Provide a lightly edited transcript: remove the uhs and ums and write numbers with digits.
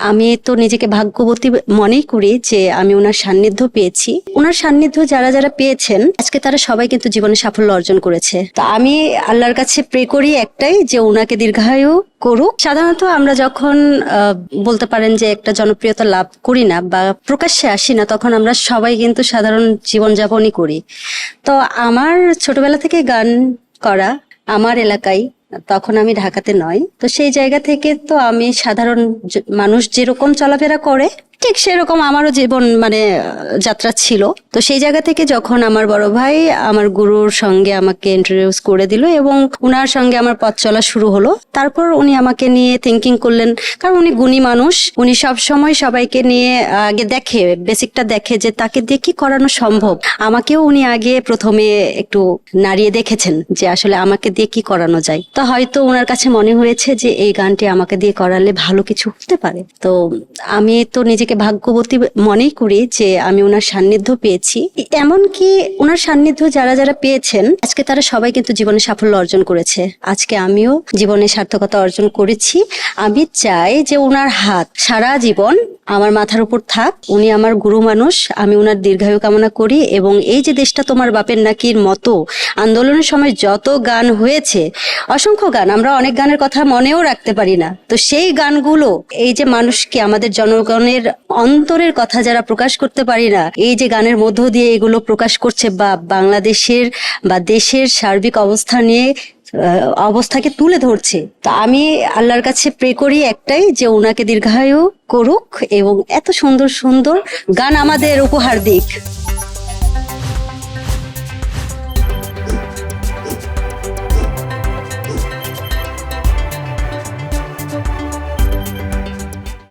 আমি তো নিজেকে ভাগ্যবতী মনেই করি যে আমি ওনার সান্নিধ্য পেয়েছি। ওনার সান্নিধ্য যারা যারা পেয়েছেন আজকে তারা সবাই কিন্তু জীবনে সাফল্য অর্জন করেছে। তো আমি আল্লাহর কাছে প্রে করি একটাই, যে ওনাকে দীর্ঘায়ু করুক। সাধারণত আমরা যখন বলতে পারেন যে একটা জনপ্রিয়তা লাভ করি না বা প্রকাশ্যে আসি না, তখন আমরা সবাই কিন্তু সাধারণ জীবনযাপনই করি। তো আমার ছোটবেলা থেকে গান করা, আমার এলাকায়, তখন আমি ঢাকাতে নয়, তো সেই জায়গা থেকে তো আমি সাধারণ মানুষ যেরকম চলাফেরা করে ঠিক সেরকম আমারও জীবন যাত্রা ছিল। তো সেই জায়গা থেকে যখন আমার বড় ভাই আমার গুরুর সঙ্গে আমাকে ইন্ট্রোডিউস করে দিল এবং উনার সঙ্গে আমার পথ চলা শুরু হলো, তারপর উনি আমাকে নিয়ে থিঙ্কিং করলেন। কারণ উনি গুণী মানুষ, উনি সব সময় সবাইকে নিয়ে আগে দেখে, বেসিকটা দেখে যে তাকে দিয়ে কি করানো সম্ভব। আমাকেও উনি আগে প্রথমে একটু নাড়িয়ে দেখেছেন যে আসলে আমাকে দিয়ে কি করানো যায়। তো হয়তো ওনার কাছে মনে হয়েছে যে এই গানটি আমাকে দিয়ে করালে ভালো কিছু হতে পারে। তো আমি তো নিজেকে ভাগ্যবতী মনেই করি যে আমি ওনার সান্নিধ্য পেয়েছি। এমনকি ওনার সান্নিধ্য যারা যারা পেয়েছেন আজকে তারা সবাই কিন্তু জীবনে সাফল্য অর্জন করেছে। আজকে আমিও জীবনে সার্থকতা অর্জন করেছি। আমি চাই যে ওনার হাত সারা জীবন আমার মাথার উপর থাক। উনি আমার গুরু মানুষ, আমি ওনার দীর্ঘায়ু কামনা করি। এবং এই যে দেশটা তোমার বাপের নাকির মতো আন্দোলনের সময় যত গান হয়েছে, অসংখ্য গান, আমরা অনেক গানের কথা মনেও রাখতে পারি না, তো সেই গানগুলো এই যে মানুষকে, আমাদের জনগণের অন্তরের কথা যারা প্রকাশ করতে পারি না, এই যে গানের মধ্য দিয়ে এগুলো প্রকাশ করছে বা বাংলাদেশের বা দেশের সার্বিক অবস্থা নিয়ে অবস্থাকে তুলে ধরছে। তো আমি আল্লাহর কাছে প্রে করি একটাই, যে ওনাকে দীর্ঘায়ু করুক এবং এত সুন্দর সুন্দর গান আমাদের উপহার দিক।